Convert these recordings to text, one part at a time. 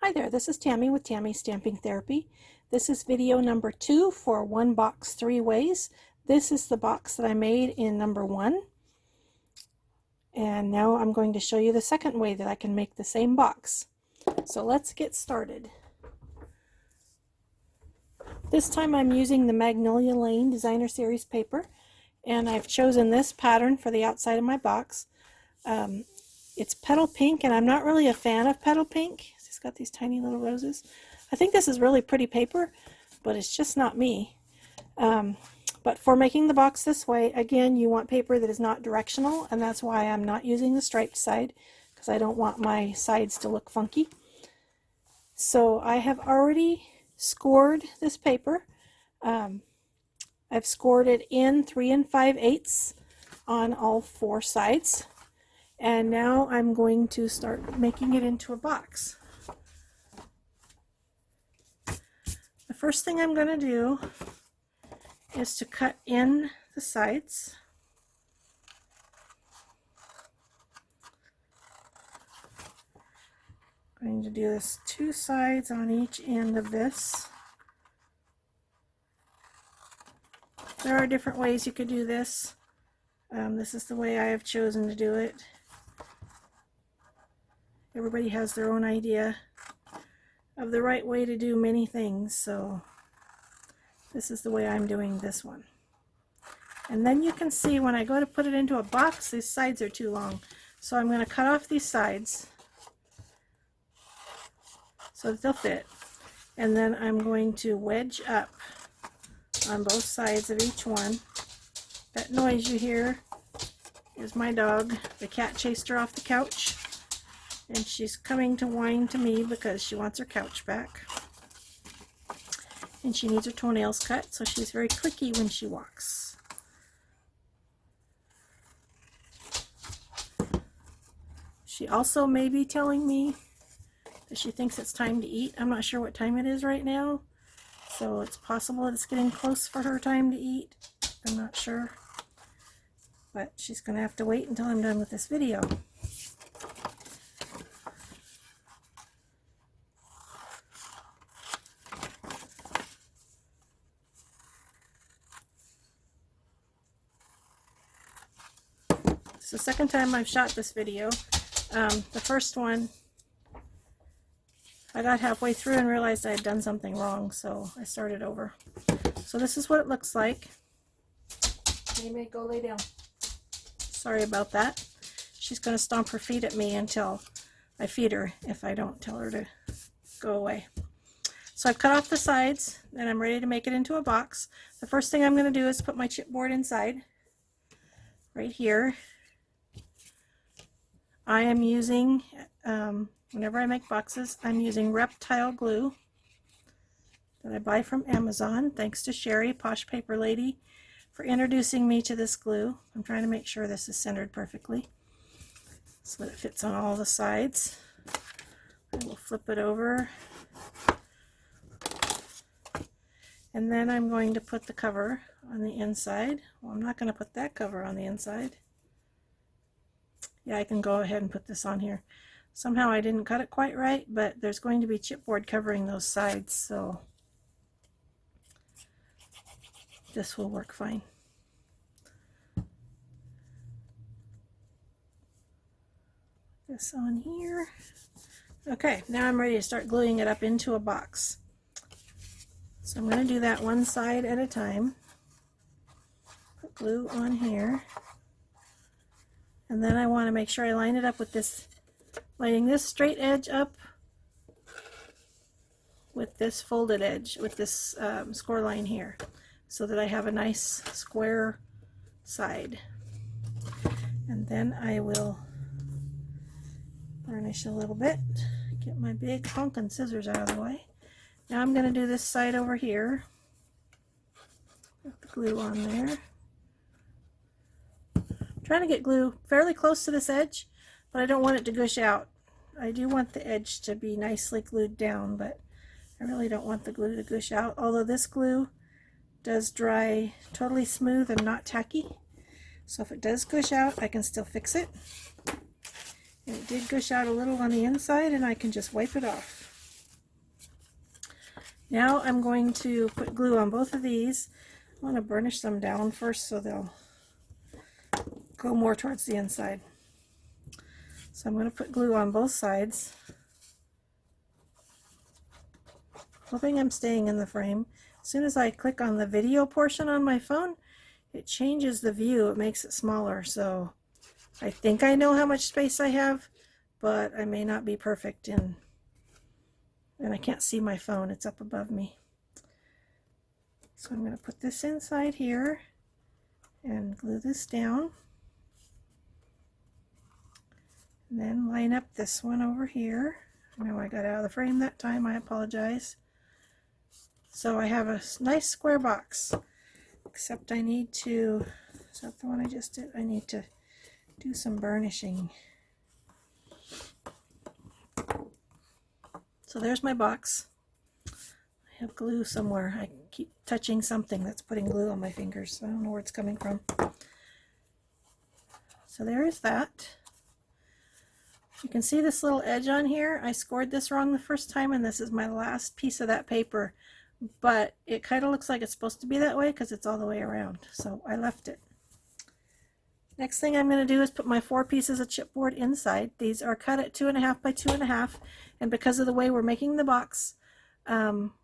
Hi there, this is Tammy with Tammy's Stamping Therapy. This is video number 2 for One Box 3 Ways. This is the box that I made in number 1. And now I'm going to show you the second way that I can make the same box. So let's get started. This time I'm using the Magnolia Lane Designer Series paper, and I've chosen this pattern for the outside of my box. It's petal pink, and I'm not really a fan of petal pink. It's got these tiny little roses. I think this is really pretty paper, but it's just not me. But for making the box this way, again, you want paper that is not directional, and that's why I'm not using the striped side, because I don't want my sides to look funky. So I have already scored this paper. I've scored it in 3 5/8 on all 4 sides. And now I'm going to start making it into a box. The first thing I'm going to do is to cut in the sides. I'm going to do this 2 sides on each end of this. There are different ways you could do this. This is the way I have chosen to do it. Everybody has their own idea of the right way to do many things, so this is the way I'm doing this one. And then you can see when I go to put it into a box, these sides are too long. So I'm going to cut off these sides so that they'll fit. And then I'm going to wedge up on both sides of each one. That noise you hear is my dog. The cat chased her off the couch, and she's coming to whine to me because she wants her couch back. And she needs her toenails cut, so she's very clicky when she walks. She also may be telling me that she thinks it's time to eat. I'm not sure what time it is right now, so it's possible that it's getting close for her time to eat. I'm not sure, but she's going to have to wait until I'm done with this video. It's the second time I've shot this video. The first one, I got halfway through and realized I had done something wrong, so I started over. So this is what it looks like. You may go lay down. Sorry about that. She's going to stomp her feet at me until I feed her if I don't tell her to go away. So I've cut off the sides and I'm ready to make it into a box. The first thing I'm going to do is put my chipboard inside right here. I am using, whenever I make boxes, I'm using Reptile glue that I buy from Amazon. Thanks to Sherry, Posh Paper Lady, for introducing me to this glue. I'm trying to make sure this is centered perfectly so that it fits on all the sides. I will flip it over. And then I'm going to put the cover on the inside. Well, I'm not going to put that cover on the inside. Yeah, I can go ahead and put this on here. Somehow I didn't cut it quite right, but there's going to be chipboard covering those sides, so this will work fine. This on here. Okay, now I'm ready to start gluing it up into a box. So I'm going to do that one side at a time. Put glue on here. And then I want to make sure I line it up with this, lining this straight edge up with this folded edge, with this score line here, so that I have a nice square side. And then I will burnish a little bit, get my big honkin' scissors out of the way. Now I'm going to do this side over here. Put the glue on there. Trying to get glue fairly close to this edge, but I don't want it to gush out. I do want the edge to be nicely glued down, but I really don't want the glue to gush out, although this glue does dry totally smooth and not tacky. So if it does gush out, I can still fix it. And it did gush out a little on the inside, and I can just wipe it off. Now I'm going to put glue on both of these. I want to burnish them down first so they'll go more towards the inside. So I'm going to put glue on both sides, hoping I'm staying in the frame. As soon as I click on the video portion on my phone, it changes the view. It makes it smaller. So I think I know how much space I have, but I may not be perfect and I can't see my phone. It's up above me. So I'm going to put this inside here and glue this down. And then line up this one over here. I know I got out of the frame that time. I apologize. So I have a nice square box, except I need to, is that the one I just did? I need to do some burnishing. So there's my box. I have glue somewhere. I keep touching something that's putting glue on my fingers. I don't know where it's coming from. So there is that. You can see this little edge on here. I scored this wrong the first time, and this is my last piece of that paper. But it kind of looks like it's supposed to be that way because it's all the way around. So I left it. Next thing I'm going to do is put my 4 pieces of chipboard inside. These are cut at 2.5 by 2.5, and because of the way we're making the box,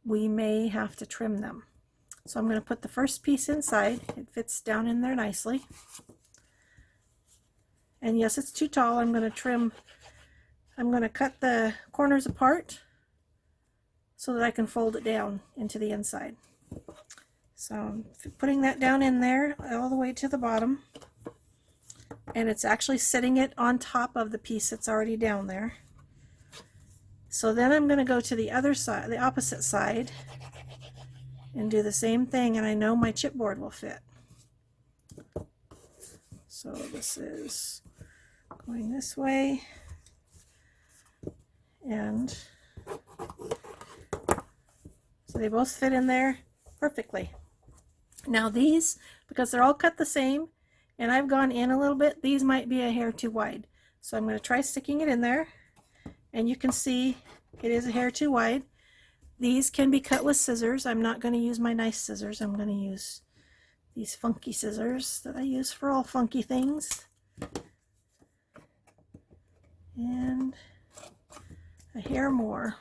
we may have to trim them. So I'm going to put the first piece inside. It fits down in there nicely. And yes, it's too tall. I'm going to trim. I'm going to cut the corners apart so that I can fold it down into the inside. So I'm putting that down in there all the way to the bottom. And it's actually sitting it on top of the piece that's already down there. So then I'm going to go to the other side, the opposite side, and do the same thing, and I know my chipboard will fit. So this is going this way, and so they both fit in there perfectly. Now these, because they're all cut the same, and I've gone in a little bit, these might be a hair too wide. So I'm going to try sticking it in there, and you can see it is a hair too wide. These can be cut with scissors. I'm not going to use my nice scissors. I'm going to use these funky scissors that I use for all funky things. And a hair more.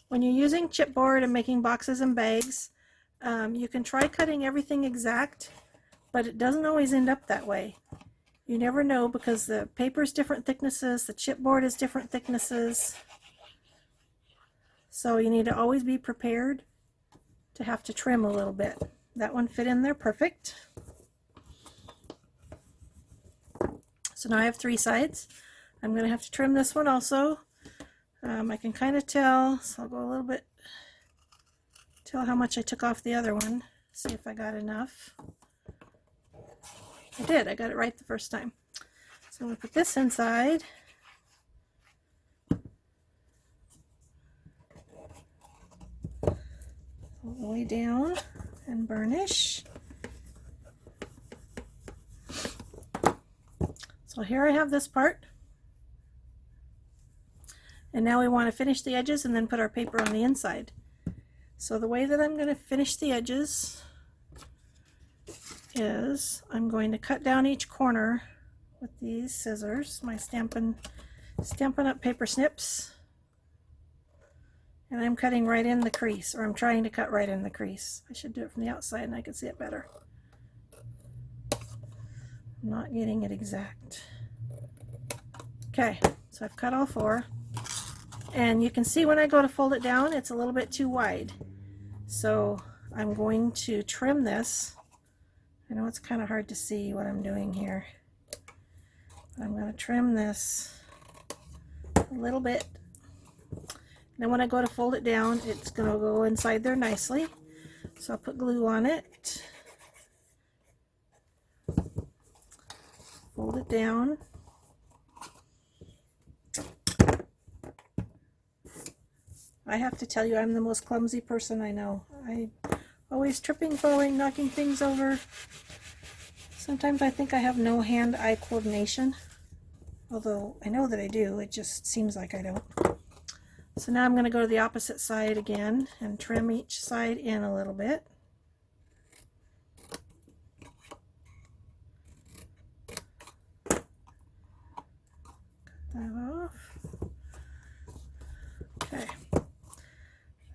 When you're using chipboard and making boxes and bags, you can try cutting everything exact, but it doesn't always end up that way. You never know because the paper is different thicknesses, the chipboard is different thicknesses. So you need to always be prepared to have to trim a little bit. That one fit in there perfect. So now I have 3 sides. I'm going to have to trim this one also. I can kind of tell, so I'll go a little bit, tell how much I took off the other one, see if I got enough. I did, I got it right the first time. So I'm going to put this inside. All the way down and burnish. So here I have this part. And now we want to finish the edges and then put our paper on the inside. So the way that I'm going to finish the edges is I'm going to cut down each corner with these scissors, my Stampin' Up! Paper snips. And I'm cutting right in the crease, or I'm trying to cut right in the crease. I should do it from the outside and I can see it better. I'm not getting it exact. Okay, so I've cut all 4. And you can see when I go to fold it down, it's a little bit too wide. So I'm going to trim this. I know it's kind of hard to see what I'm doing here. But I'm going to trim this a little bit. Then when I go to fold it down, it's going to go inside there nicely. So I'll put glue on it. Fold it down. I have to tell you, I'm the most clumsy person I know. I always tripping, falling, knocking things over. Sometimes I think I have no hand-eye coordination. Although I know that I do, it just seems like I don't. So now I'm going to go to the opposite side again and trim each side in a little bit. Cut that off. Okay,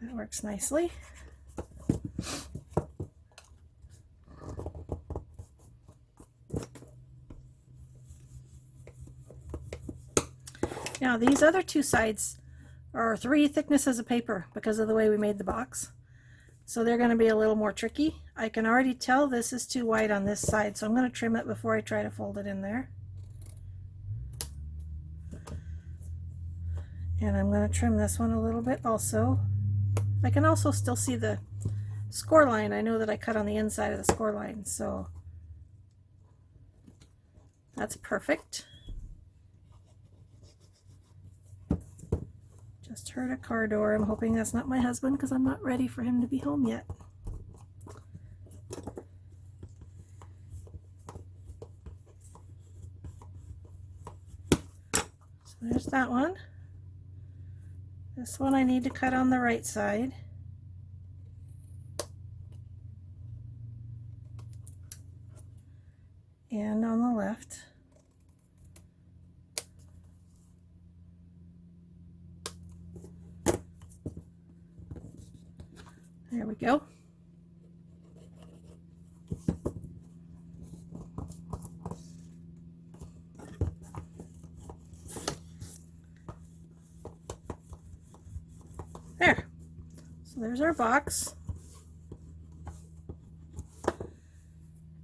that works nicely. Now these other two sides are 3 thicknesses of paper because of the way we made the box. So they're going to be a little more tricky. I can already tell this is too wide on this side, so I'm going to trim it before I try to fold it in there. And I'm going to trim this one a little bit also. I can also still see the score line. I know that I cut on the inside of the score line, so that's perfect. Just heard a car door. I'm hoping that's not my husband because I'm not ready for him to be home yet. So there's that one. This one I need to cut on the right side. And on the left. There we go. There. So there's our box.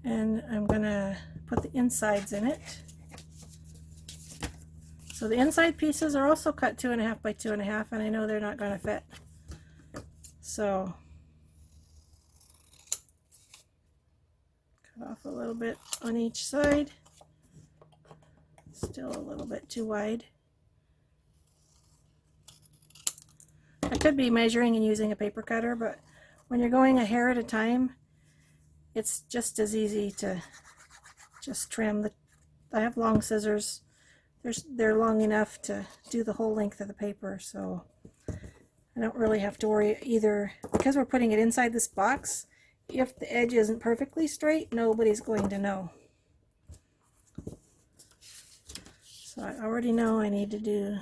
And I'm going to put the insides in it. So the inside pieces are also cut 2.5 by 2.5, and I know they're not going to fit. So cut off a little bit on each side. Still a little bit too wide. I could be measuring and using a paper cutter, but when you're going a hair at a time, it's just as easy to just trim. I have long scissors. They're long enough to do the whole length of the paper, so I don't really have to worry either. Because we're putting it inside this box, if the edge isn't perfectly straight, nobody's going to know. So I already know I need to do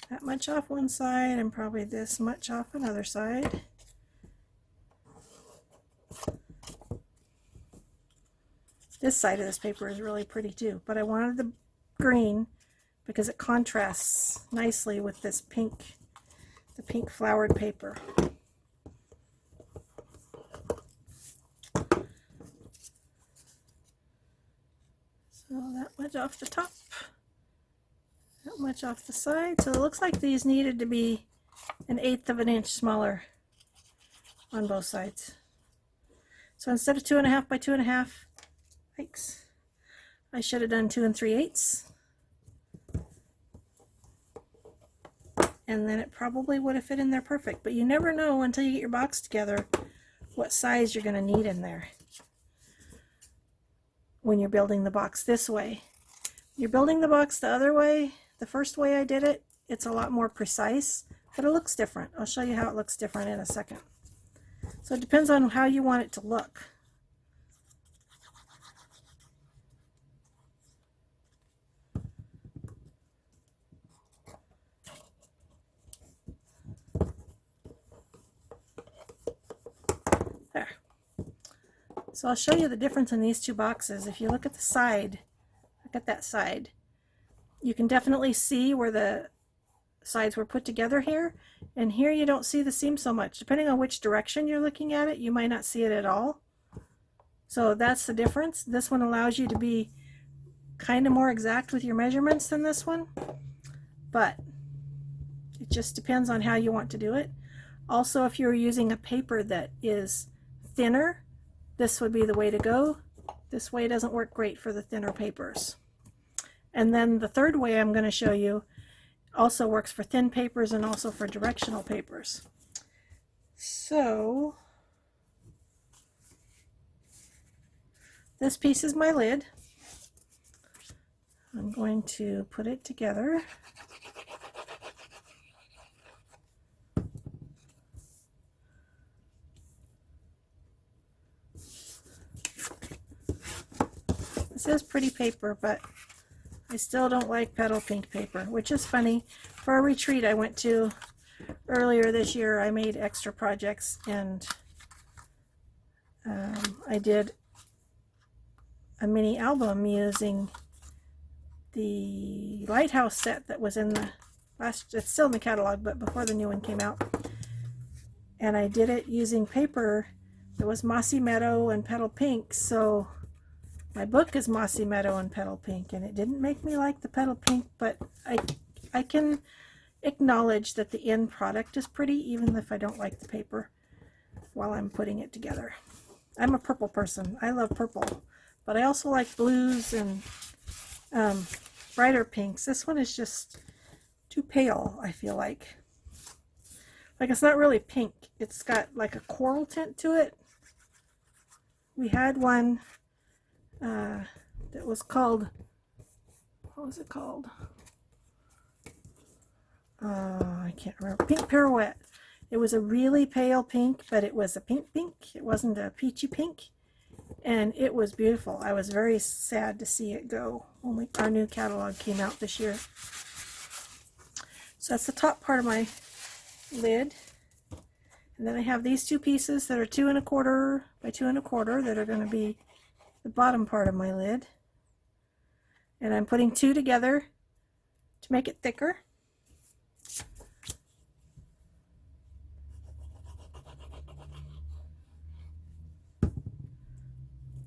that much off one side and probably this much off another side. This side of this paper is really pretty too, but I wanted the green because it contrasts nicely with this pink, the pink flowered paper. So that much off the top, that much off the side. So it looks like these needed to be 1/8 of an inch smaller on both sides. So instead of 2.5 by 2.5, yikes, I should have done 2 3/8. And then it probably would have fit in there perfect, but you never know until you get your box together what size you're going to need in there when you're building the box this way. You're building the box the other way, the first way I did it, it's a lot more precise, but it looks different. I'll show you how it looks different in a second. So it depends on how you want it to look. There. So I'll show you the difference in these two boxes. If you look at the side, look at that side, you can definitely see where the sides were put together here, and here you don't see the seam so much. Depending on which direction you're looking at it, you might not see it at all. So that's the difference. This one allows you to be kind of more exact with your measurements than this one, but it just depends on how you want to do it. Also, if you're using a paper that is thinner, this would be the way to go. This way doesn't work great for the thinner papers. And then the third way I'm going to show you also works for thin papers and also for directional papers. So this piece is my lid. I'm going to put it together. This is pretty paper, but I still don't like petal pink paper, which is funny. For a retreat I went to earlier this year, I made extra projects, and I did a mini album using the Lighthouse set that was in the last, it's still in the catalog, but before the new one came out. And I did it using paper that was Mossy Meadow and Petal Pink, so my book is Mossy Meadow and Petal Pink, and it didn't make me like the Petal Pink, but I can acknowledge that the end product is pretty, even if I don't like the paper while I'm putting it together. I'm a purple person. I love purple, but I also like blues and brighter pinks. This one is just too pale, I feel like. Like, it's not really pink. It's got like a coral tint to it. We had one that was called, what was it called? I can't remember. Pink Pirouette. It was a really pale pink, but it was a pink. It wasn't a peachy pink, and it was beautiful. I was very sad to see it go when our new catalog came out this year. So that's the top part of my lid, and then I have these two pieces that are 2 1/4 by 2 1/4 that are going to be the bottom part of my lid, and I'm putting 2 together to make it thicker.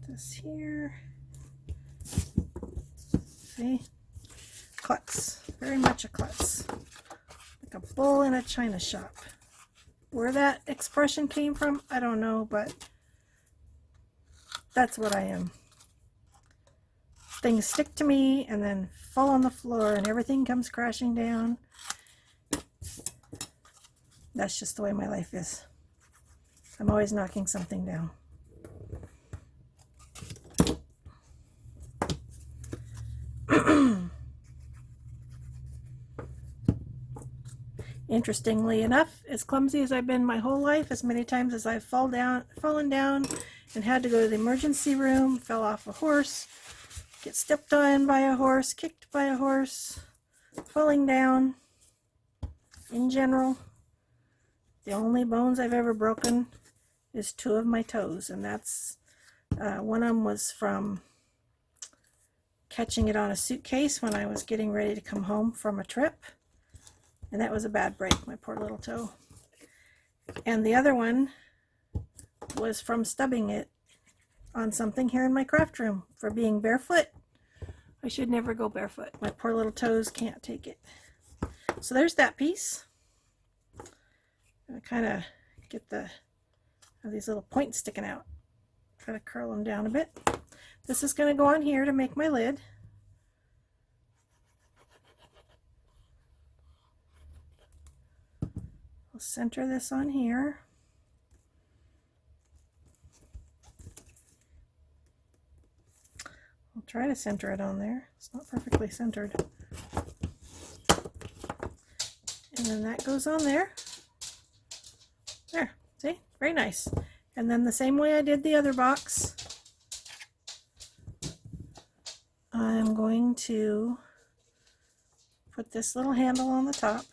This here, see, klutz, very much a klutz, like a bull in a china shop. Where that expression came from, I don't know, but that's what I am. Things stick to me and then fall on the floor and everything comes crashing down. That's just the way my life is. I'm always knocking something down. Interestingly enough, as clumsy as I've been my whole life, as many times as I've fallen down and had to go to the emergency room, fell off a horse, get stepped on by a horse, kicked by a horse, falling down, in general, the only bones I've ever broken is 2 of my toes, and that's one of them was from catching it on a suitcase when I was getting ready to come home from a trip. And that was a bad break, my poor little toe. And the other one was from stubbing it on something here in my craft room for being barefoot. I should never go barefoot. My poor little toes can't take it. So there's that piece. I kind of get these little points sticking out. Try to curl them down a bit. This is going to go on here to make my lid. I'll center this on here. I'll try to center it on there. It's not perfectly centered. And then that goes on there. There, see? Very nice. And then the same way I did the other box, I'm going to put this little handle on the top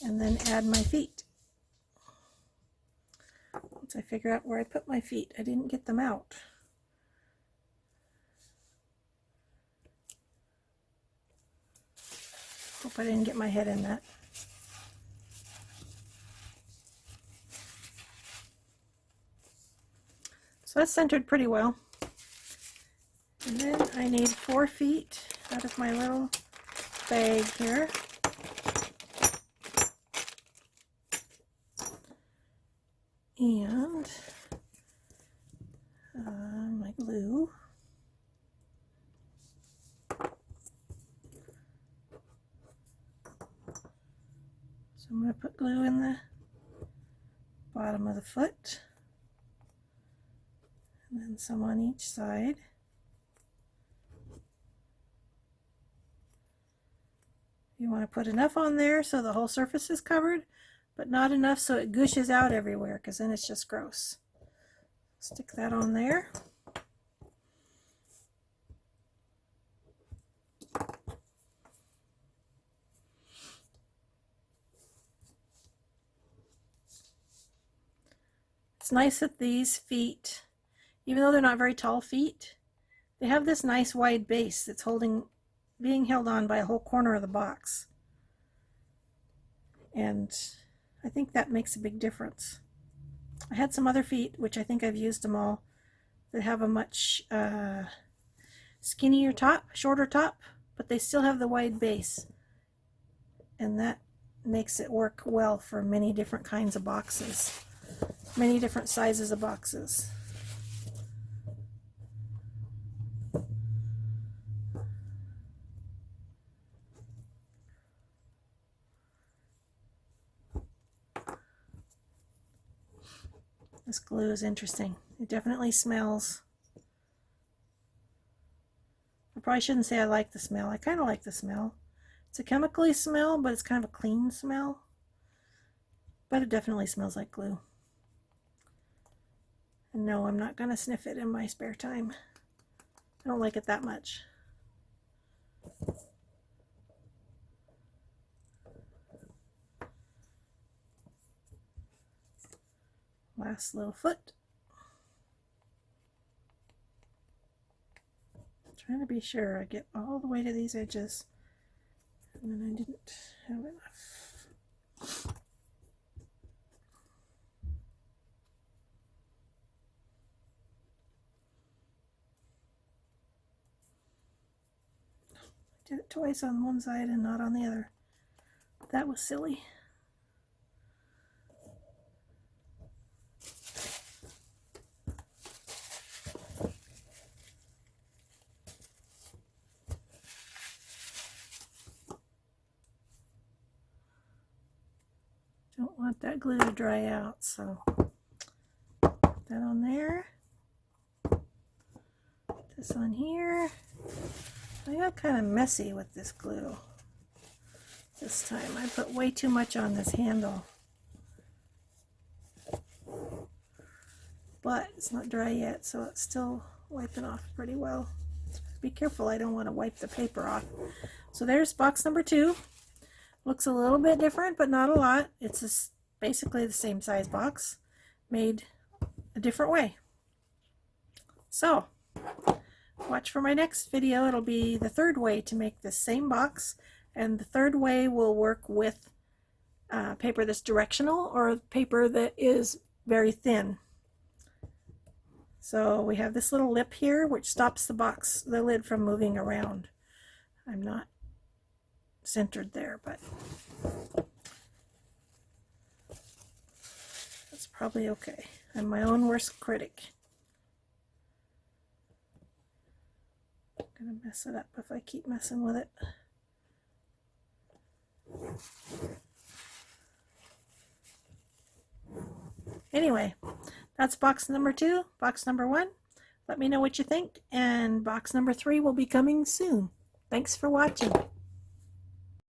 and then add my feet. Once I figure out where I put my feet, I didn't get them out. Hope I didn't get my head in that. So that's centered pretty well. And then I need 4 feet out of my little bag here. And my glue. So I'm going to put glue in the bottom of the foot, and then some on each side. You want to put enough on there so the whole surface is covered, but not enough so it gushes out everywhere, because then it's just gross. Stick that on there. It's nice that these feet, even though they're not very tall feet, they have this nice wide base that's being held on by a whole corner of the box. And I think that makes a big difference. I had some other feet, which I think I've used them all, that have a much skinnier top, shorter top, but they still have the wide base. And that makes it work well for many different kinds of boxes, many different sizes of boxes. This glue is interesting. It definitely smells. I probably shouldn't say I like the smell. I kind of like the smell. It's a chemically smell, but it's kind of a clean smell. But it definitely smells like glue. And no, I'm not going to sniff it in my spare time. I don't like it that much. Last little foot. Trying to be sure I get all the way to these edges, and then I didn't have enough. I did it twice on one side and not on the other. That was silly. Don't want that glue to dry out, so put that on there. Put this on here. I got kind of messy with this glue this time. I put way too much on this handle. But it's not dry yet, so it's still wiping off pretty well. Be careful, I don't want to wipe the paper off. So there's box number 2. Looks a little bit different, but not a lot. It's basically the same size box, made a different way. So, watch for my next video. It'll be the third way to make the same box, and the third way will work with paper that's directional or paper that is very thin. So we have this little lip here, which stops the lid from moving around. I'm not centered there, but that's probably okay. I'm my own worst critic. I'm gonna mess it up if I keep messing with it. Anyway, that's box number 2. Box number 1, let me know what you think, and box number 3 will be coming soon. Thanks for watching.